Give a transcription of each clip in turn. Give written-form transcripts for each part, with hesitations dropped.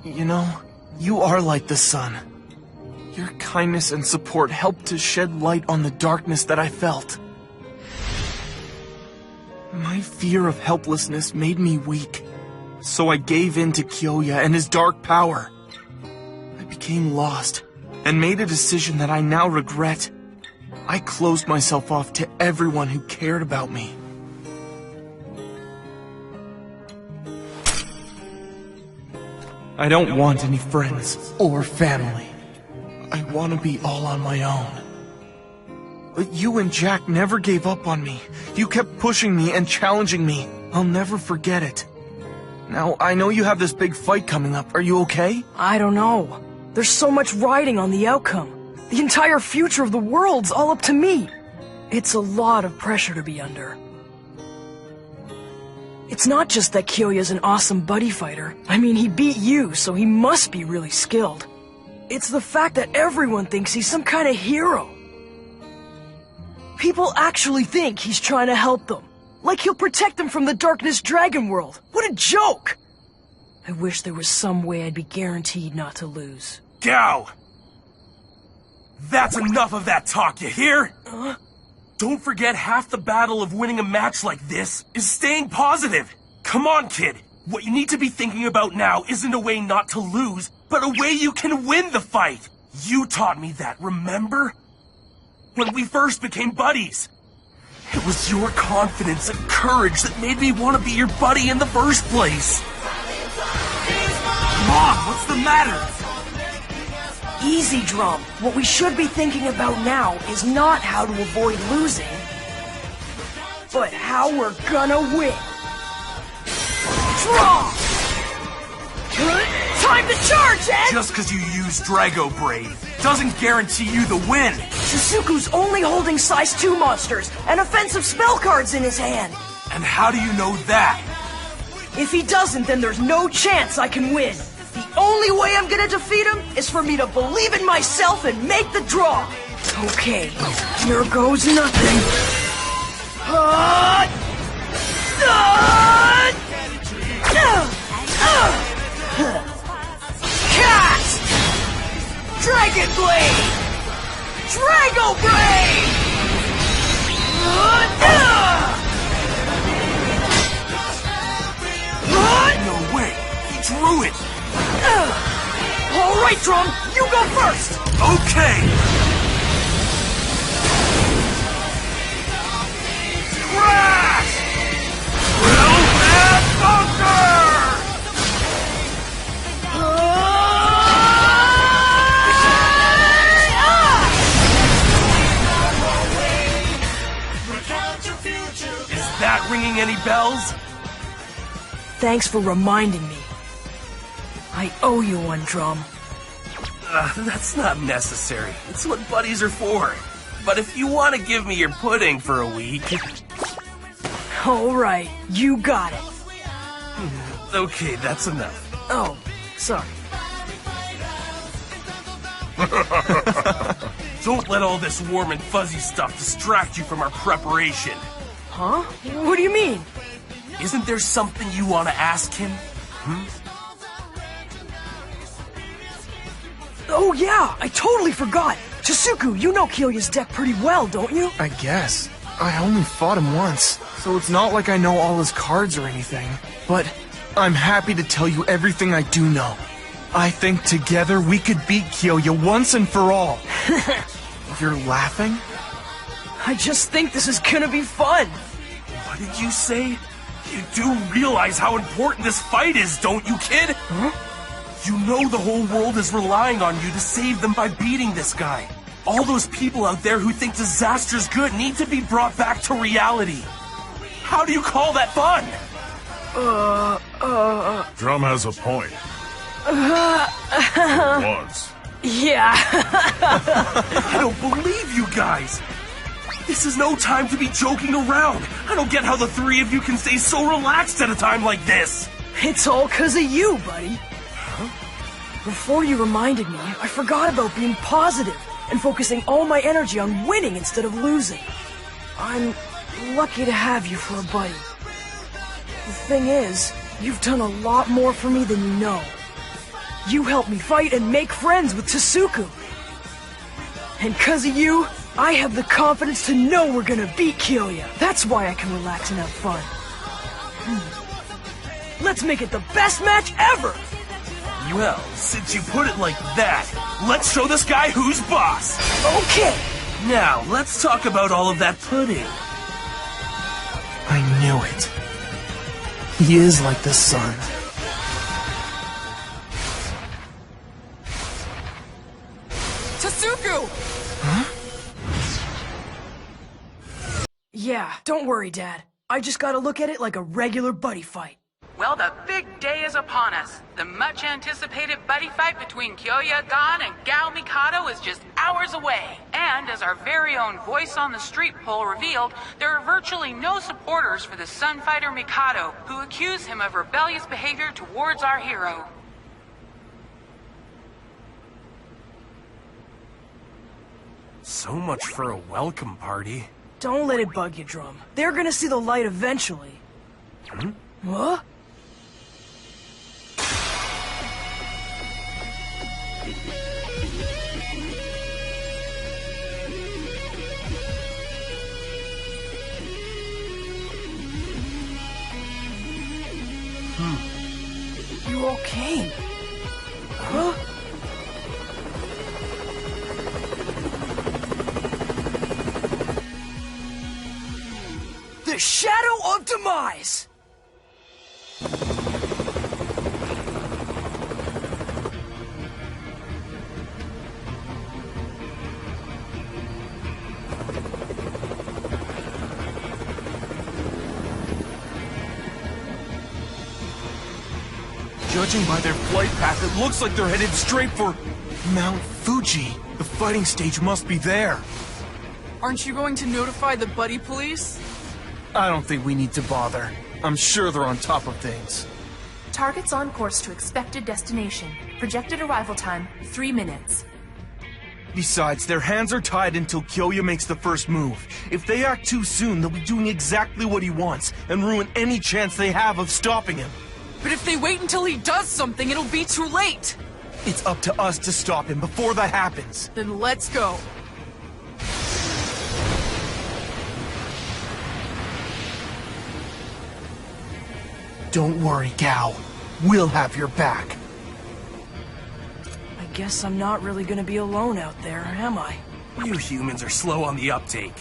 You know, you are like the sun. Your kindness and support helped to shed light on the darkness that I felt. My fear of helplessness made me weak, so I gave in to Kyoya and his dark power. I became lost and made a decision that I now regret. I closed myself off to everyone who cared about me. I don't want any friends or family. I want to be all on my own. But you and Jack never gave up on me. You kept pushing me and challenging me. I'll never forget it. Now, I know you have this big fight coming up. Are you okay? I don't know. There's so much riding on the outcome. The entire future of the world's all up to me. It's a lot of pressure to be under. It's not just that Kyoya's an awesome buddy fighter. I mean, he beat you, so he must be really skilled. It's the fact that everyone thinks he's some kind of hero. People actually think he's trying to help them. Like he'll protect them from the Darkness Dragon World. What a joke! I wish there was some way I'd be guaranteed not to lose. Gao! That's enough of that talk, you hear? Don't forget, half the battle of winning a match like this is staying positive. Come on, kid. What you need to be thinking about now isn't a way not to lose, but a way you can win the fight. You taught me that, remember? When we first became buddies. It was your confidence and courage that made me want to be your buddy in the first place. Come on, what's the matter? Easy, Drum. What we should be thinking about now is not how to avoid losing, but how we're gonna win. Draw! Time to charge, Ed! Just because you use Drago Braid doesn't guarantee you the win. Suzuku's only holding size 2 monsters and offensive spell cards in his hand. And how do you know that? If he doesn't, then there's no chance I can win. The only way I'm gonna defeat him is for me to believe in myself and make the draw. Okay, here goes nothing. Cast! Dragon Blade! Drago Braid! No way! He drew it! All right, Drum, you go first! Okay! Crash! Will and Bunker! Is that ringing any bells? Thanks for reminding me. I owe you one, Drum. That's not necessary. It's what buddies are for. But if you want to give me your pudding for a week... All right, you got it. Okay, that's enough. Oh, sorry. Don't let all this warm and fuzzy stuff distract you from our preparation. Huh? What do you mean? Isn't there something you want to ask him? Oh yeah, I totally forgot. Suzuku, you know Kyoya's deck pretty well, don't you? I guess. I only fought him once, so it's not like I know all his cards or anything. But I'm happy to tell you everything I do know. I think together we could beat Kyoya once and for all. You're laughing? I just think this is gonna be fun. What did you say? You do realize how important this fight is, don't you, kid? Huh? You know the whole world is relying on you to save them by beating this guy. All those people out there who think disaster's good need to be brought back to reality. How do you call that fun? Drum has a point. Once. Yeah. I don't believe you guys. This is no time to be joking around. I don't get how the three of you can stay so relaxed at a time like this. It's all 'cause of you, buddy. Before you reminded me, I forgot about being positive and focusing all my energy on winning instead of losing. I'm lucky to have you for a buddy. The thing is, you've done a lot more for me than you know. You helped me fight and make friends with Tsuku. And 'cause of you, I have the confidence to know we're gonna beat Kyoya. That's why I can relax and have fun. Let's make it the best match ever! Well, since you put it like that, let's show this guy who's boss! Okay! Now, let's talk about all of that pudding. I knew it. He is like the sun. Tsuku! Huh? Yeah, don't worry, Dad. I just gotta look at it like a regular buddy fight. Well, the big day is upon us. The much-anticipated buddy fight between Kyoya Gon and Gao Mikado is just hours away. And as our very own Voice on the Street poll revealed, there are virtually no supporters for the Sunfighter Mikado, who accuse him of rebellious behavior towards our hero. So much for a welcome party. Don't let it bug you, Drum. They're gonna see the light eventually. What? You okay? Huh? The Shadow of Demise! Judging by their flight path, it looks like they're headed straight for Mount Fuji. The fighting stage must be there. Aren't you going to notify the buddy police? I don't think we need to bother. I'm sure they're on top of things. Target's on course to expected destination. Projected arrival time, 3 minutes. Besides, their hands are tied until Kyoya makes the first move. If they act too soon, they'll be doing exactly what he wants and ruin any chance they have of stopping him. But if they wait until he does something, it'll be too late! It's up to us to stop him before that happens. Then let's go. Don't worry, Gao. We'll have your back. I guess I'm not really gonna be alone out there, am I? You humans are slow on the uptake.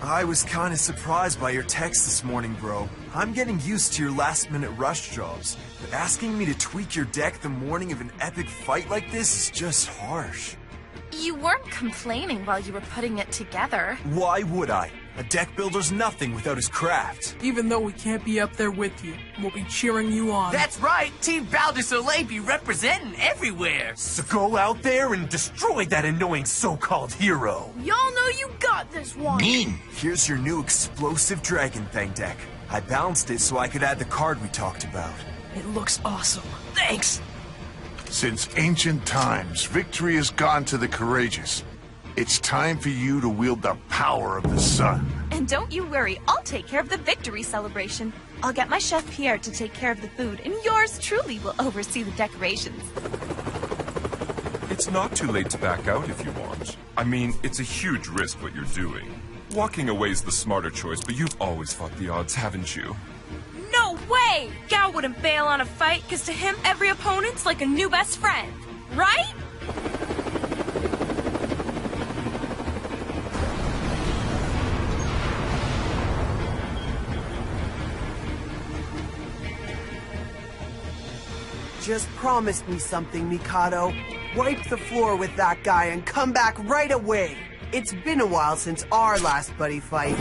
I was kinda surprised by your text this morning, bro. I'm getting used to your last-minute rush jobs, but asking me to tweak your deck the morning of an epic fight like this is just harsh. You weren't complaining while you were putting it together. Why would I? A deck builder's nothing without his craft. Even though we can't be up there with you, we'll be cheering you on. That's right, Team Val de Soleil be representing everywhere. So go out there and destroy that annoying so-called hero. Y'all know you got this one. Here's your new explosive Dragon Fang deck. I balanced it so I could add the card we talked about. It looks awesome. Thanks! Since ancient times, victory has gone to the courageous. It's time for you to wield the power of the sun. And don't you worry, I'll take care of the victory celebration. I'll get my chef Pierre to take care of the food, and yours truly will oversee the decorations. It's not too late to back out if you want. I mean, it's a huge risk what you're doing. Walking away's the smarter choice, but you've always fought the odds, haven't you? No way! Gao wouldn't bail on a fight, because to him, every opponent's like a new best friend. Right? Just promise me something, Mikado. Wipe the floor with that guy and come back right away. It's been a while since our last buddy fight.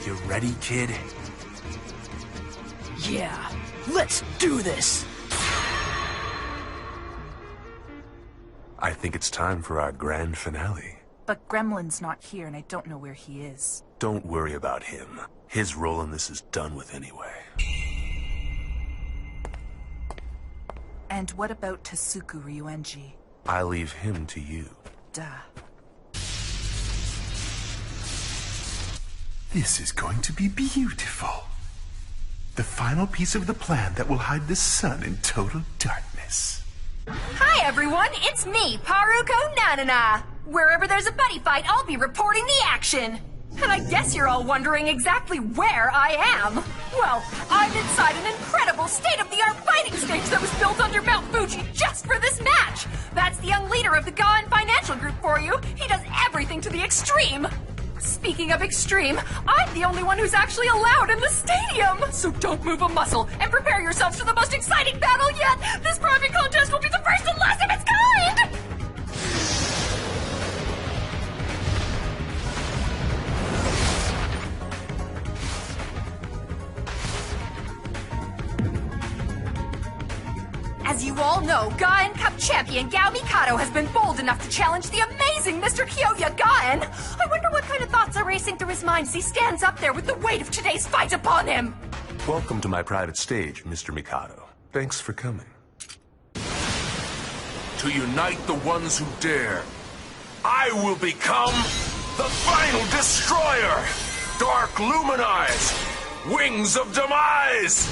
You ready, kid? Yeah, let's do this! I think it's time for our grand finale. But Gremlin's not here, and I don't know where he is. Don't worry about him. His role in this is done with anyway. And what about Tsuku Ryuenji? I leave him to you. Duh. This is going to be beautiful. The final piece of the plan that will hide the sun in total darkness. Hi everyone, it's me, Paruko Nanana. Wherever there's a buddy fight, I'll be reporting the action. And I guess you're all wondering exactly where I am. Well, I'm inside an incredible state-of-the-art fighting stage that was built under Mount Fuji just for this match. That's the young leader of the Gaon Financial Group for you. He does everything to the extreme. Speaking of extreme, I'm the only one who's actually allowed in the stadium. So don't move a muscle and prepare yourselves for the most exciting battle yet. This private contest will be the first and last of its kind. As you all know, Gaon Cup champion Gao Mikado has been bold enough to challenge the amazing Mr. Kyoya Gaon. I wonder what kind of thoughts are racing through his mind as he stands up there with the weight of today's fight upon him. Welcome to my private stage, Mr. Mikado. Thanks for coming. To unite the ones who dare, I will become the final destroyer! Dark Luminize! Wings of Demise!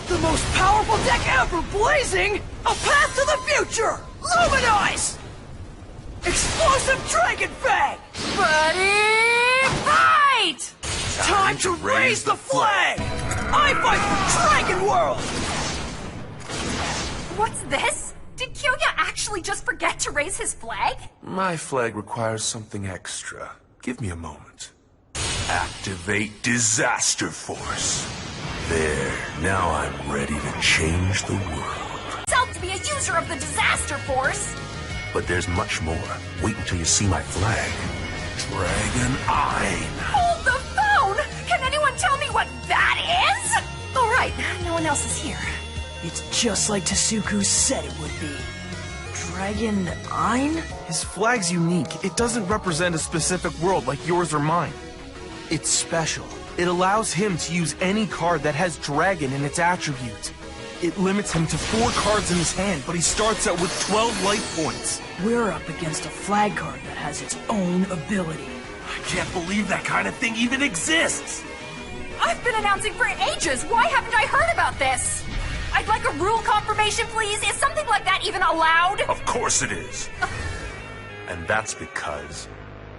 The most powerful deck ever blazing! A path to the future! Luminize! Explosive Dragon Fang! Buddyfight! Time to raise the flag! I fight for Dragon World! What's this? Did Kyoya actually just forget to raise his flag? My flag requires something extra. Give me a moment. Activate Disaster Force. There, now I'm ready to change the world. Self to be a user of the Disaster Force! But there's much more. Wait until you see my flag. Dragon Ein. Hold the phone! Can anyone tell me what that is? All right, no one else is here. It's just like Tasuku said it would be. Dragon Ein? His flag's unique. It doesn't represent a specific world like yours or mine. It's special. It allows him to use any card that has dragon in its attribute. It limits him to 4 cards in his hand, but he starts out with 12 life points. We're up against a flag card that has its own ability. I can't believe that kind of thing even exists! I've been announcing for ages! Why haven't I heard about this? I'd like a rule confirmation, please. Is something like that even allowed? Of course it is. And that's because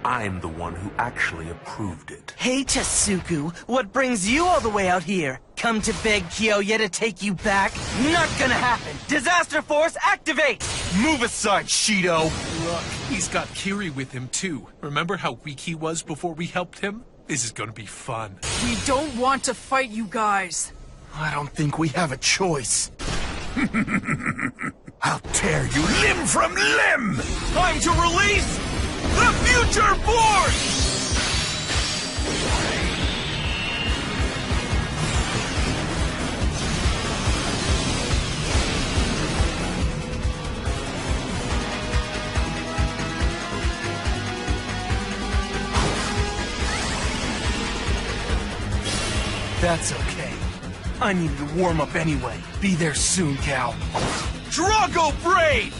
I'm the one who actually approved it. Hey, Tasuku, what brings you all the way out here? Come to beg Kyoya to take you back? Not gonna happen! Disaster Force, activate! Move aside, Shido! Look, he's got Kiri with him too. Remember how weak he was before we helped him? This is gonna be fun. We don't want to fight you guys. I don't think we have a choice. I'll tear you limb from limb! Time to release the Future Force! That's okay. I needed to warm up anyway. Be there soon, Cal. Drago Braid!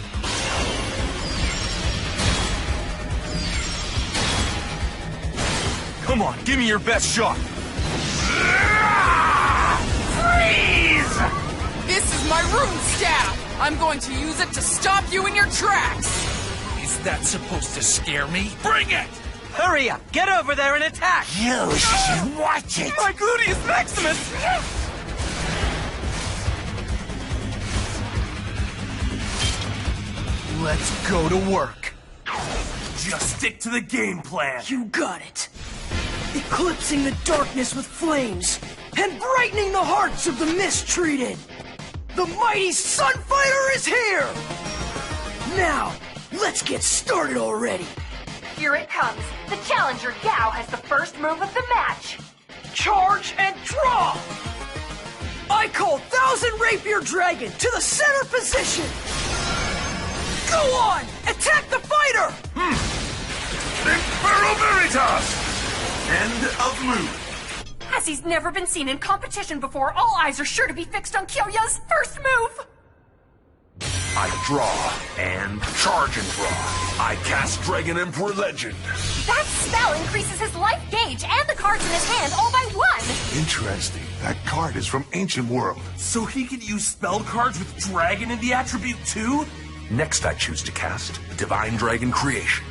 Come on, give me your best shot. Freeze! This is my rune staff. I'm going to use it to stop you in your tracks. Is that supposed to scare me? Bring it! Hurry up! Get over there and attack! You should watch it! My gluteus maximus! Let's go to work. Just stick to the game plan. You got it. Eclipsing the darkness with flames and brightening the hearts of the mistreated. The mighty Sunfighter is here! Now, let's get started already. Here it comes. The challenger, Gao, has the first move of the match. Charge and draw! I call Thousand Rapier Dragon to the center position! Go on! Attack the fighter! Infernal Veritas! End of move. As he's never been seen in competition before, all eyes are sure to be fixed on Kyoya's first move. I draw and charge and draw. I cast Dragon Emperor Legend. That spell increases his life gauge and the cards in his hand all by one. Interesting. That card is from Ancient World. So he can use spell cards with Dragon in the attribute too? Next I choose to cast Divine Dragon Creation.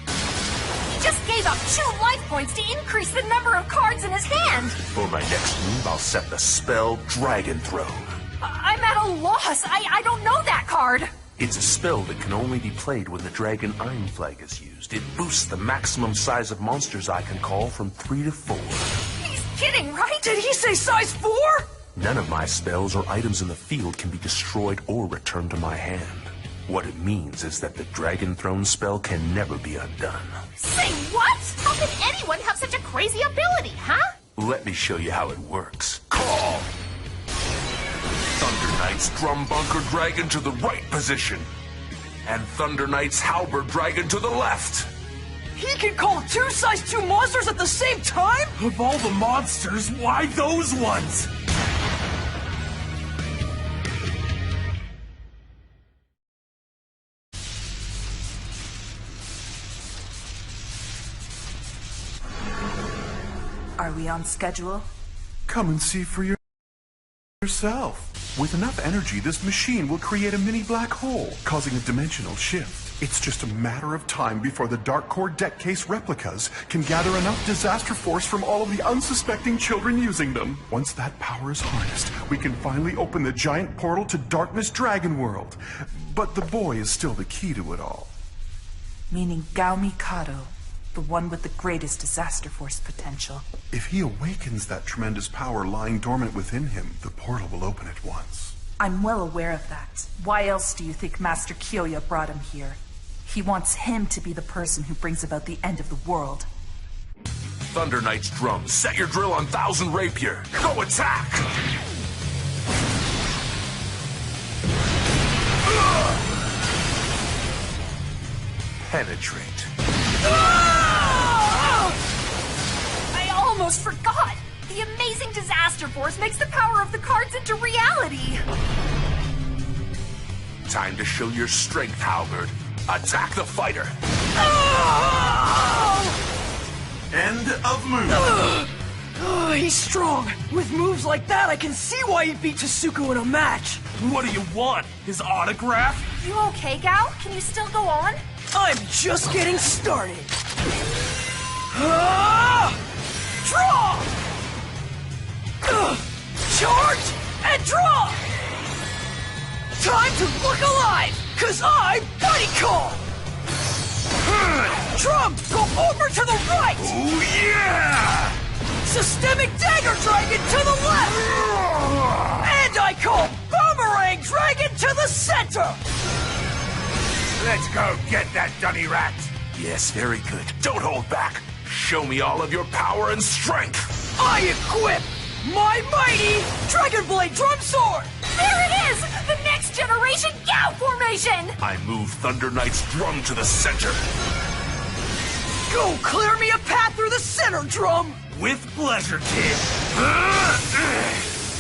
He just gave up 2 life points to increase the number of cards in his hand. For my next move, I'll set the spell Dragon Throne. I'm at a loss. I don't know that card. It's a spell that can only be played when the Dragon Iron Flag is used. It boosts the maximum size of monsters I can call from 3 to 4. He's kidding, right? Did he say size 4? None of my spells or items in the field can be destroyed or returned to my hand. What it means is that the Dragon Throne spell can never be undone. Say what? How can anyone have such a crazy ability, huh? Let me show you how it works. Call! Thunder Knight's Drum Bunker Dragon to the right position. And Thunder Knight's Halberd Dragon to the left. He can call 2 size 2 monsters at the same time? Of all the monsters, why those ones? Are we on schedule? Come and see for yourself. With enough energy, this machine will create a mini black hole, causing a dimensional shift. It's just a matter of time before the Dark Core deck case replicas can gather enough disaster force from all of the unsuspecting children using them. Once that power is harnessed, we can finally open the giant portal to Darkness Dragon World. But the boy is still the key to it all. Meaning Gao Mikado, the one with the greatest disaster force potential. If he awakens that tremendous power lying dormant within him, the portal will open at once. I'm well aware of that. Why else do you think Master Kyoya brought him here? He wants him to be the person who brings about the end of the world. Thunder Knight's drums, set your drill on 1000 Rapier. Go attack! Penetrate. I almost forgot! The amazing disaster force makes the power of the cards into reality! Time to show your strength, Halberd. Attack the fighter! End of move! He's strong! With moves like that, I can see why he beat Tsuku in a match! What do you want? His autograph? You okay, Gao? Can you still go on? I'm just getting started! Draw! Charge and draw! Time to look alive, 'cause I'm Buddy Call! Drum, go over to the right! Oh yeah! Systemic Dagger Dragon to the left! And I call Boomerang Dragon to the center! Let's go get that dunny rat! Yes, very good. Don't hold back. Show me all of your power and strength! I equip my mighty Dragon Blade Drum Sword! There it is! The next generation Gao formation! I move Thunder Knight's drum to the center. Go clear me a path through the center, Drum! With pleasure, kid.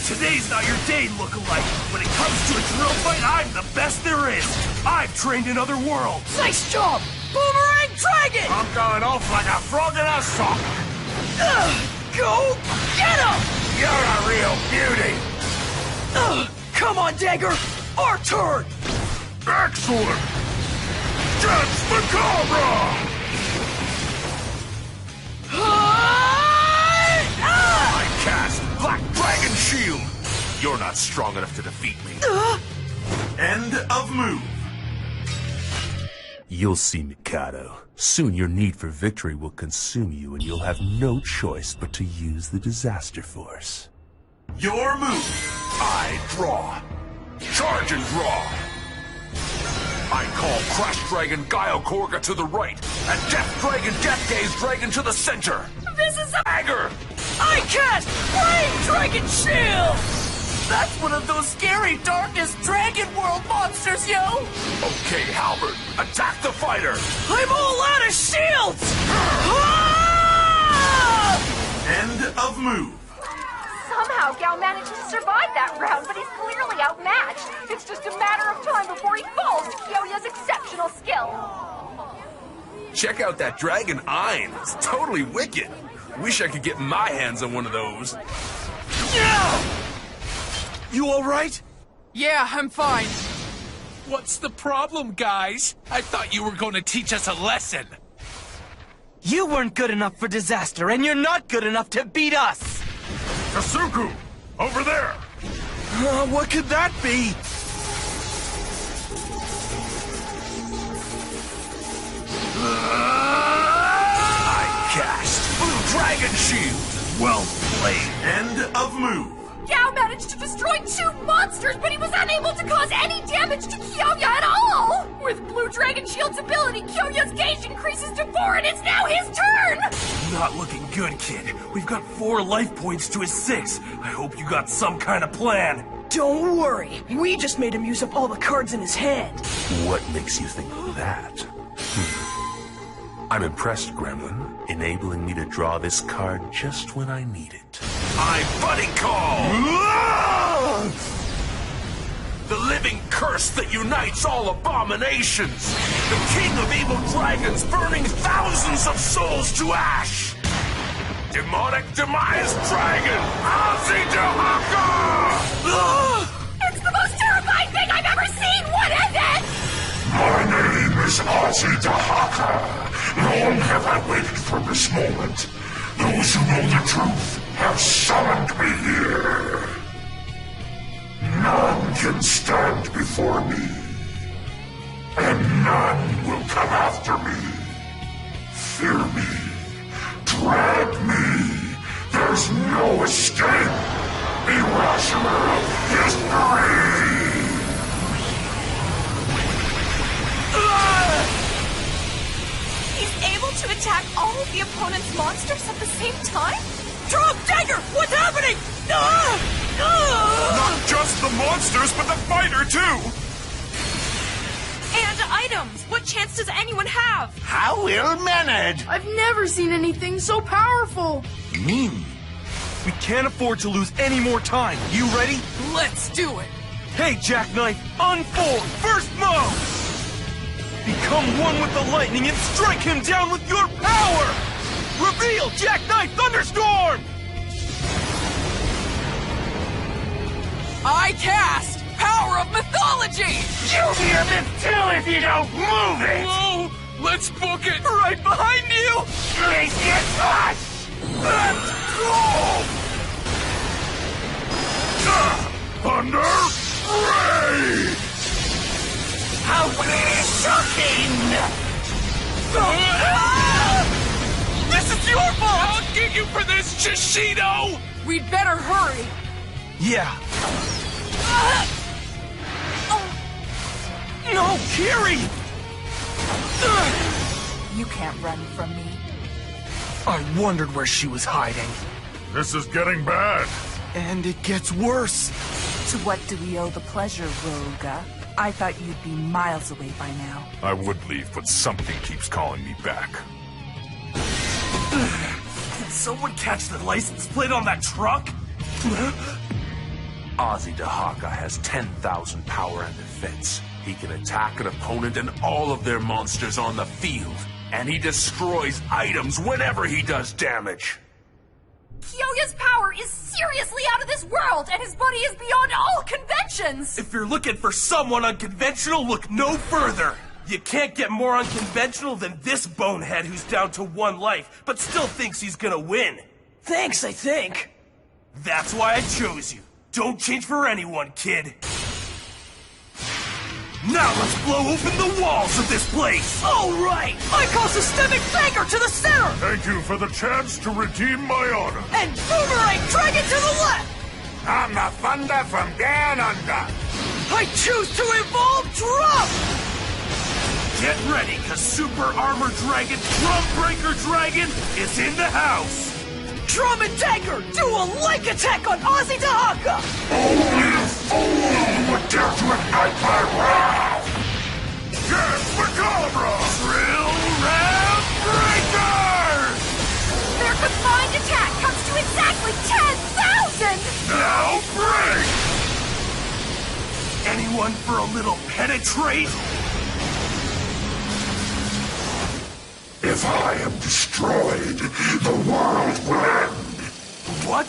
Today's not your day, lookalike. When it comes to a drill fight, I'm the best there is. I've trained in other worlds. Nice job, Boomerang Dragon! I'm going off like a frog in a sock. Go get him! You're a real beauty. Come on, Dagger! Our turn! Excellent! Dance Macabre! I cast Black Dragon Shield! You're not strong enough to defeat me. End of move. You'll see, Mikado. Soon your need for victory will consume you and you'll have no choice but to use the Disaster Force. Your move. I draw. Charge and draw. I call Crash Dragon Guile Korga to the right, and Death Dragon Death Gaze Dragon to the center. This is a dagger! I cast Flame Dragon Shield! That's one of those scary Darkness Dragon World monsters, yo! Okay, Halberd, attack the fighter! I'm all out of shields! End of move. Somehow Gao somehow managed to survive that round, but he's clearly outmatched. It's just a matter of time before he falls to Kyoya's exceptional skill. Check out that dragon Ein. It's totally wicked. Wish I could get my hands on one of those. You alright? Yeah, I'm fine. What's the problem, guys? I thought you were going to teach us a lesson. You weren't good enough for Disaster, and you're not good enough to beat us! Kasuku! Over there! What could that be? I cast Blue Dragon Shield. Well played. End of move. Gao managed to destroy 2 monsters, but he was unable to cause any damage to Kyoya at all! With Blue Dragon Shield's ability, Kyoya's gauge increases to 4, and it's now his turn! Not looking good, kid. We've got 4 life points to his 6. I hope you got some kind of plan. Don't worry, we just made him use up all the cards in his hand. What makes you think that? I'm impressed, Gremlin, enabling me to draw this card just when I need it. I'm Buddy Call! The living curse that unites all abominations! The king of evil dragons burning thousands of souls to ash! Demonic demise dragon, Ozzy Dahaka! It's the most terrifying thing I've ever seen! What is it? My name is Ozzy Dahaka. Long have I waited for this moment. Those who know the truth have summoned me here. None can stand before me, and none will come after me. Fear me, drag me. There's no escape. Erasure of history. He's able to attack all of the opponent's monsters at the same time? Drop dagger! What's happening? Not just the monsters, but the fighter, too! And items! What chance does anyone have? How well managed! I've never seen anything so powerful. Mean. We can't afford to lose any more time. You ready? Let's do it. Hey, Jackknife, unfold! First move! Become one with the lightning and strike him down with your power! Reveal Jackknife Thunderstorm! I cast Power of Mythology! You'll be a myth too if you don't move it! Whoa! Let's book it! Right behind you! Please get us! Let's go! Thunder Ray! How shocking! This is your fault! I'll get you for this, Shishido! We'd better hurry. Yeah. No, Kiri! You can't run from me. I wondered where she was hiding. This is getting bad. And it gets worse. To what do we owe the pleasure, Roga? I thought you'd be miles away by now. I would leave, but something keeps calling me back. Did someone catch the license plate on that truck? Ozzy Dahaka has 10,000 power and defense. He can attack an opponent and all of their monsters on the field. And he destroys items whenever he does damage. Kyoya's power is seriously out of this world, and his body is beyond all conventions! If you're looking for someone unconventional, look no further! You can't get more unconventional than this bonehead who's down to 1 life, but still thinks he's gonna win. Thanks, I think. That's why I chose you. Don't change for anyone, kid. Now let's blow open the walls of this place! All right! I call Systemic Banger to the center! Thank you for the chance to redeem my honor. And Boomerang Dragon to the left! I'm the thunder from down under. I choose to evolve Drum! Get ready, cause Super Armor Dragon Drum Breaker Dragon is in the house! Drum and Dagger do a like attack on Ozzy Dahaka! Only a fool would dare to ignite my wrath! Get Macabra! Drill Ram Breaker! Their combined attack comes to exactly 10,000! Now One for a little penetrate? If I am destroyed, the world will end. What?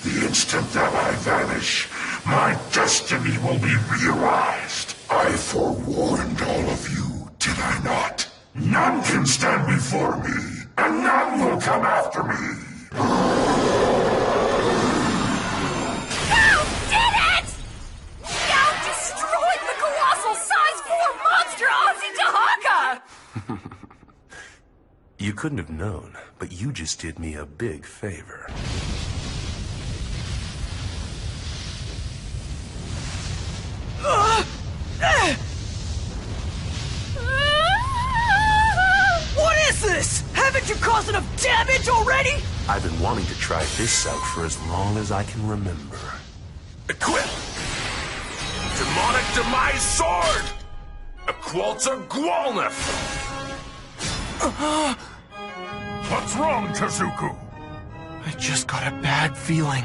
The instant that I vanish, my destiny will be realized. I forewarned all of you, did I not? None can stand before me, and none will come after me. You did it! You destroyed the colossal size 4 monster Ozzy Dahaka! You couldn't have known, but you just did me a big favor. What is this? Haven't you caused enough damage already? I've been wanting to try this out for as long as I can remember. Equip! Demonic Demise Sword! Equalter Gwalneth! What's wrong, Tezuku? I just got a bad feeling.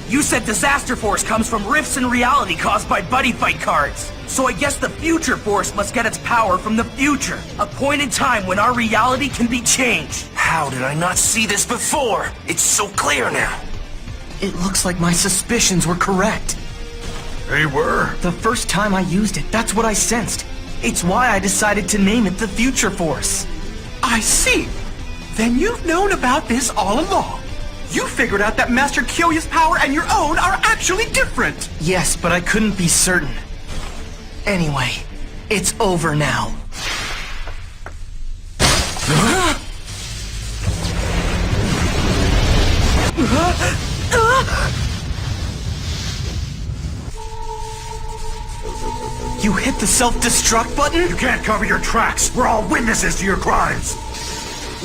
You said Disaster Force comes from rifts in reality caused by Buddyfight cards. So I guess the Future Force must get its power from the future. A point in time when our reality can be changed. How did I not see this before? It's so clear now. It looks like my suspicions were correct. They were? The first time I used it, that's what I sensed. It's why I decided to name it the Future Force. I see. Then you've known about this all along. You figured out that Master Kyoya's power and your own are actually different. Yes, but I couldn't be certain. Anyway, it's over now. You hit the self-destruct button? You can't cover your tracks. We're all witnesses to your crimes.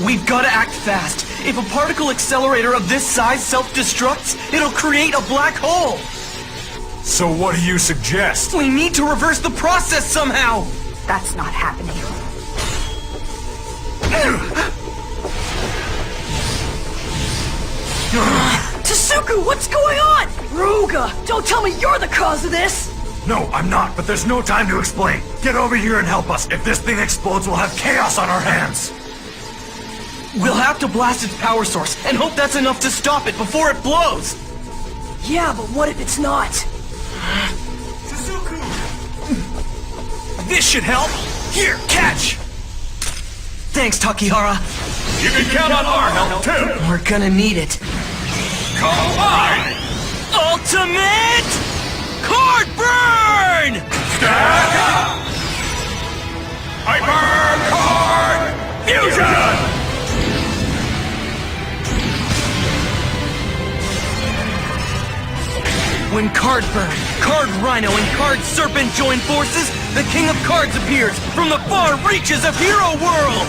We've got to act fast. If a particle accelerator of this size self-destructs, it'll create a black hole. So what do you suggest? We need to reverse the process somehow. That's not happening. Tezuku, what's going on? Ruga, don't tell me you're the cause of this. No, I'm not, but there's no time to explain. Get over here and help us. If this thing explodes, we'll have chaos on our hands. We'll have to blast its power source and hope that's enough to stop it before it blows. Yeah, but what if it's not? Tezuku! This should help. Here, catch! Thanks, Takihara. You can count on our help, too! We're gonna need it. Combine! Ultimate Card Burn! Stack up! Hyper Card Fusion! When Card Burn, Card Rhino, and Card Serpent join forces, the King of Cards appears from the far reaches of Hero World!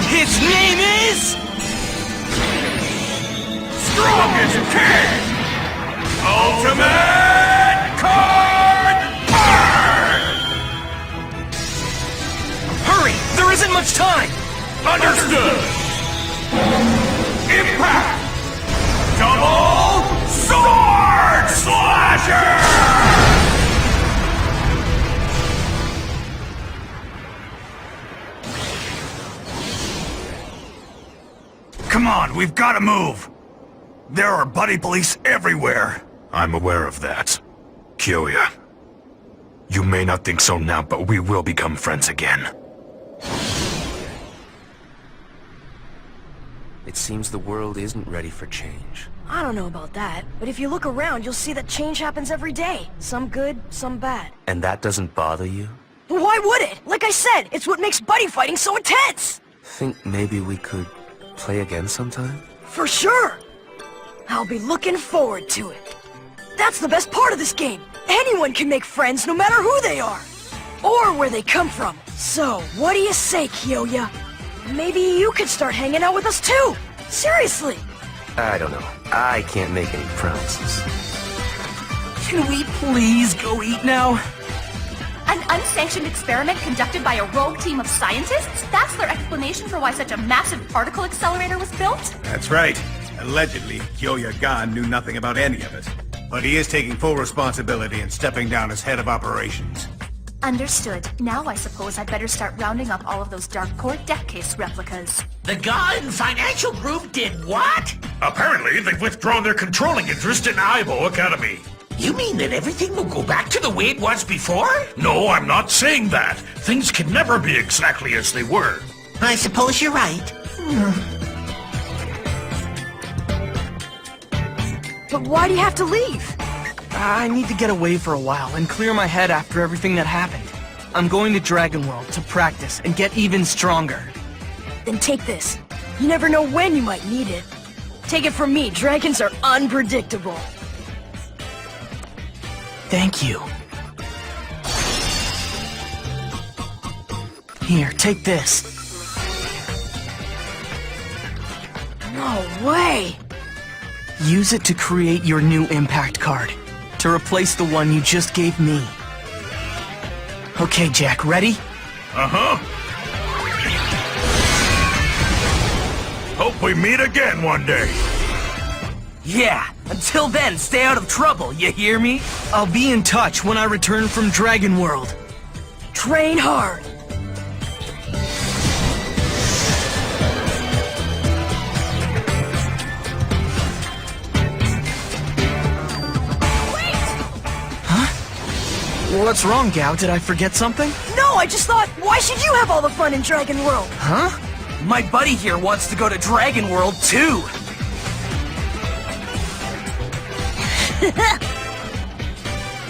His name is... Strongest King! Ultimate Card Burn! Hurry! There isn't much time! Understood! Impact! Double Sword Slasher! Come on, we've got to move! There are buddy police everywhere! I'm aware of that. Kyoya. You may not think so now, but we will become friends again. It seems the world isn't ready for change. I don't know about that, but if you look around, you'll see that change happens every day. Some good, some bad. And that doesn't bother you? Why would it? Like I said, it's what makes buddy fighting so intense! Think maybe we could play again sometime? For sure! I'll be looking forward to it. That's the best part of this game. Anyone can make friends no matter who they are. or where they come from. So, what do you say, Kyoya? Maybe you could start hanging out with us too! Seriously! I don't know. I can't make any promises. Can we please go eat now? An unsanctioned experiment conducted by a rogue team of scientists? That's their explanation for why such a massive particle accelerator was built? That's right. Allegedly, Kyoya Gan knew nothing about any of it. But he is taking full responsibility and stepping down as head of operations. Understood. Now I suppose I'd better start rounding up all of those Dark Core deck case replicas. The Gan Financial Group did what? Apparently, they've withdrawn their controlling interest in Aibo Academy. You mean that everything will go back to the way it was before? No, I'm not saying that. Things can never be exactly as they were. I suppose you're right. But why do you have to leave? I need to get away for a while and clear my head after everything that happened. I'm going to Dragon World to practice and get even stronger. Then take this. You never know when you might need it. Take it from me, dragons are unpredictable. Thank you. Here, take this. No way! Use it to create your new impact card, to replace the one you just gave me. Okay, Jack, ready? Uh-huh. Hope we meet again one day. Yeah, until then, stay out of trouble, you hear me? I'll be in touch when I return from Dragon World. Train hard! What's wrong, Gao? Did I forget something? No, I just thought, why should you have all the fun in Dragon World? Huh? My buddy here wants to go to Dragon World too!